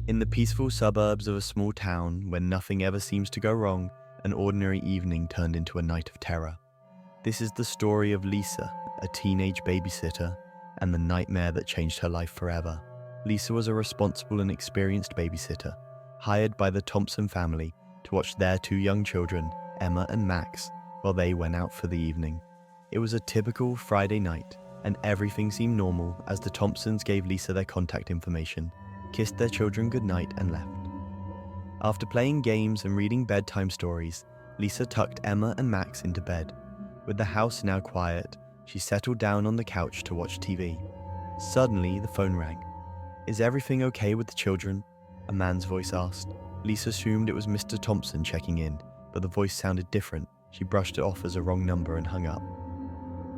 In the peaceful suburbs of a small town where nothing ever seems to go wrong, an ordinary evening turned into a night of terror. This is the story of Lisa, a teenage babysitter, and the nightmare that changed her life forever. Lisa was a responsible and experienced babysitter, hired by the Thompson family to watch their two young children, Emma and Max, while they went out for the evening. It was a typical Friday night, and everything seemed normal as the Thompsons gave Lisa their contact information, kissed their children goodnight, and left. After playing games and reading bedtime stories, Lisa tucked Emma and Max into bed. With the house now quiet, she settled down on the couch to watch TV. Suddenly, the phone rang. "Is everything okay with the children?" a man's voice asked. Lisa assumed it was Mr. Thompson checking in, but the voice sounded different. She brushed it off as a wrong number and hung up.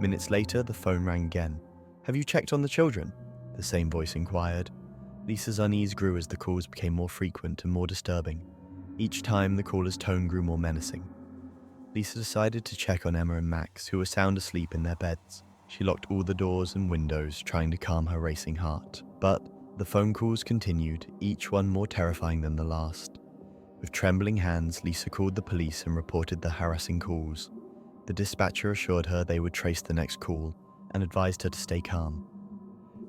Minutes later, the phone rang again. "Have you checked on the children?" the same voice inquired. Lisa's unease grew as the calls became more frequent and more disturbing. Each time, the caller's tone grew more menacing. Lisa decided to check on Emma and Max, who were sound asleep in their beds. She locked all the doors and windows, trying to calm her racing heart. But the phone calls continued, each one more terrifying than the last. With trembling hands, Lisa called the police and reported the harassing calls. The dispatcher assured her they would trace the next call and advised her to stay calm.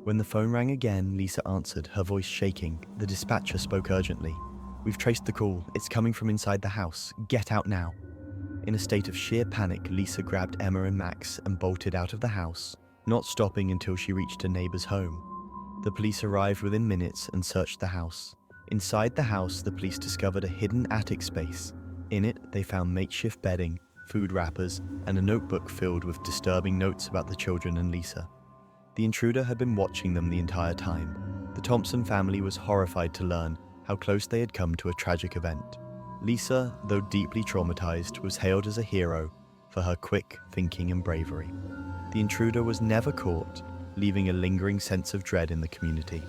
When the phone rang again, Lisa answered, her voice shaking. The dispatcher spoke urgently. "We've traced the call. It's coming from inside the house. Get out now." In a state of sheer panic, Lisa grabbed Emma and Max and bolted out of the house, not stopping until she reached a neighbor's home. The police arrived within minutes and searched the house. Inside the house, the police discovered a hidden attic space. In it, they found makeshift bedding, food wrappers, and a notebook filled with disturbing notes about the children and Lisa. The intruder had been watching them the entire time. The Thompson family was horrified to learn how close they had come to a tragic event. Lisa, though deeply traumatized, was hailed as a hero for her quick thinking and bravery. The intruder was never caught, leaving a lingering sense of dread in the community.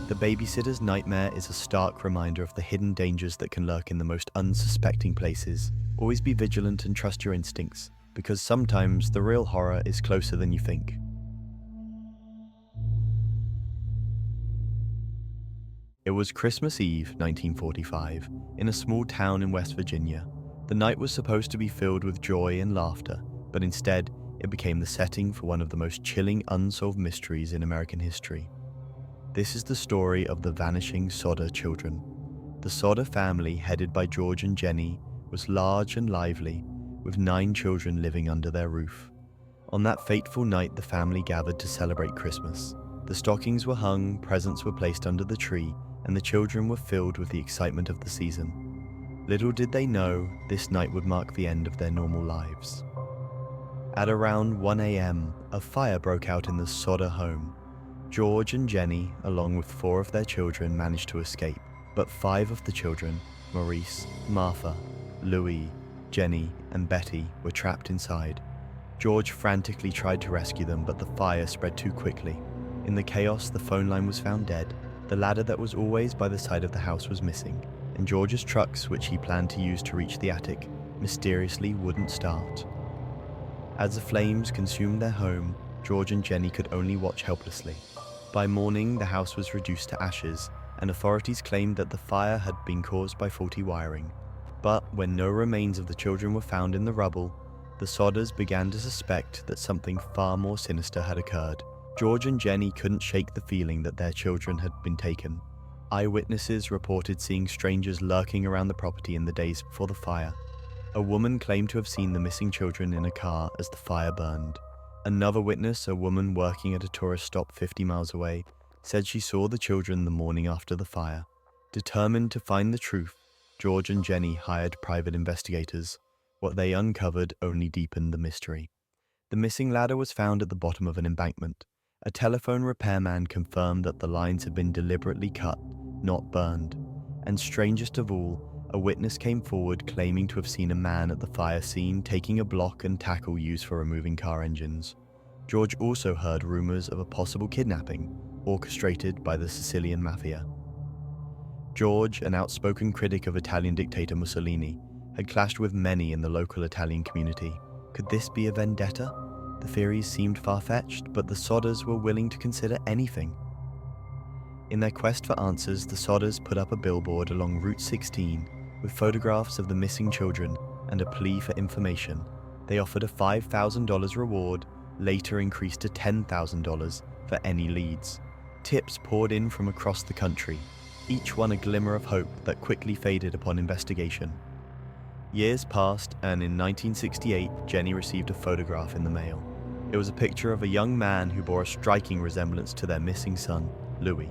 The babysitter's nightmare is a stark reminder of the hidden dangers that can lurk in the most unsuspecting places. Always be vigilant and trust your instincts, because sometimes the real horror is closer than you think. It was Christmas Eve, 1945, in a small town in West Virginia. The night was supposed to be filled with joy and laughter, but instead, it became the setting for one of the most chilling unsolved mysteries in American history. This is the story of the vanishing Sodder children. The Sodder family, headed by George and Jenny, was large and lively, with 9 children living under their roof. On that fateful night, the family gathered to celebrate Christmas. The stockings were hung, presents were placed under the tree, and the children were filled with the excitement of the season. Little did they know, this night would mark the end of their normal lives. At around 1 a.m., a fire broke out in the Sodder home. George and Jenny, along with 4 of their children, managed to escape, but 5 of the children, Maurice, Martha, Louis, Jenny, and Betty, were trapped inside. George frantically tried to rescue them, but the fire spread too quickly. In the chaos, the phone line was found dead, the ladder that was always by the side of the house was missing, and George's trucks, which he planned to use to reach the attic, mysteriously wouldn't start. As the flames consumed their home, George and Jenny could only watch helplessly. By morning, the house was reduced to ashes, and authorities claimed that the fire had been caused by faulty wiring. But when no remains of the children were found in the rubble, the Sodders began to suspect that something far more sinister had occurred. George and Jenny couldn't shake the feeling that their children had been taken. Eyewitnesses reported seeing strangers lurking around the property in the days before the fire. A woman claimed to have seen the missing children in a car as the fire burned. Another witness, a woman working at a tourist stop 50 miles away, said she saw the children the morning after the fire. Determined to find the truth, George and Jenny hired private investigators. What they uncovered only deepened the mystery. The missing ladder was found at the bottom of an embankment. A telephone repairman confirmed that the lines had been deliberately cut, not burned. And strangest of all, a witness came forward claiming to have seen a man at the fire scene taking a block and tackle used for removing car engines. George also heard rumors of a possible kidnapping, orchestrated by the Sicilian mafia. George, an outspoken critic of Italian dictator Mussolini, had clashed with many in the local Italian community. Could this be a vendetta? The theories seemed far-fetched, but the Sodders were willing to consider anything. In their quest for answers, the Sodders put up a billboard along Route 16 with photographs of the missing children and a plea for information. They offered a $5,000 reward, later increased to $10,000 for any leads. Tips poured in from across the country, each one a glimmer of hope that quickly faded upon investigation. Years passed, and in 1968, Jenny received a photograph in the mail. It was a picture of a young man who bore a striking resemblance to their missing son, Louis.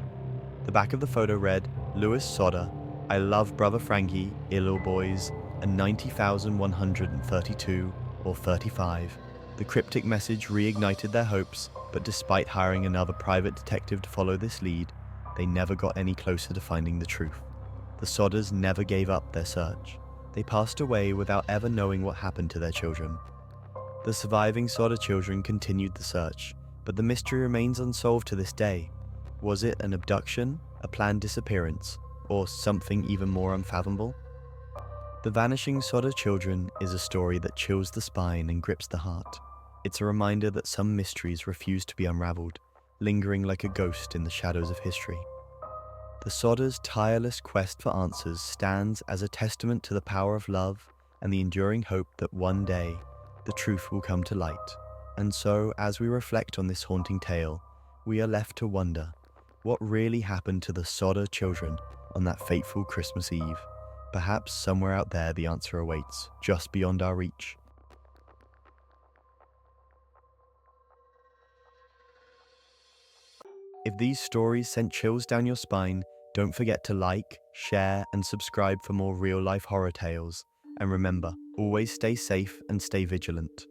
The back of the photo read, "Louis Sodder, I love brother Frankie, little boys, and 90,132 or 35. The cryptic message reignited their hopes, but despite hiring another private detective to follow this lead, they never got any closer to finding the truth. The Sodders never gave up their search. They passed away without ever knowing what happened to their children. The surviving Sodder children continued the search, but the mystery remains unsolved to this day. Was it an abduction, a planned disappearance, or something even more unfathomable? The Vanishing Sodder Children is a story that chills the spine and grips the heart. It's a reminder that some mysteries refuse to be unraveled, lingering like a ghost in the shadows of history. The Sodders' tireless quest for answers stands as a testament to the power of love and the enduring hope that one day the truth will come to light. And so, as we reflect on this haunting tale, we are left to wonder, what really happened to the Sodder children on that fateful Christmas Eve? Perhaps somewhere out there the answer awaits, just beyond our reach. If these stories sent chills down your spine, don't forget to like, share, and subscribe for more real-life horror tales. And remember, always stay safe and stay vigilant.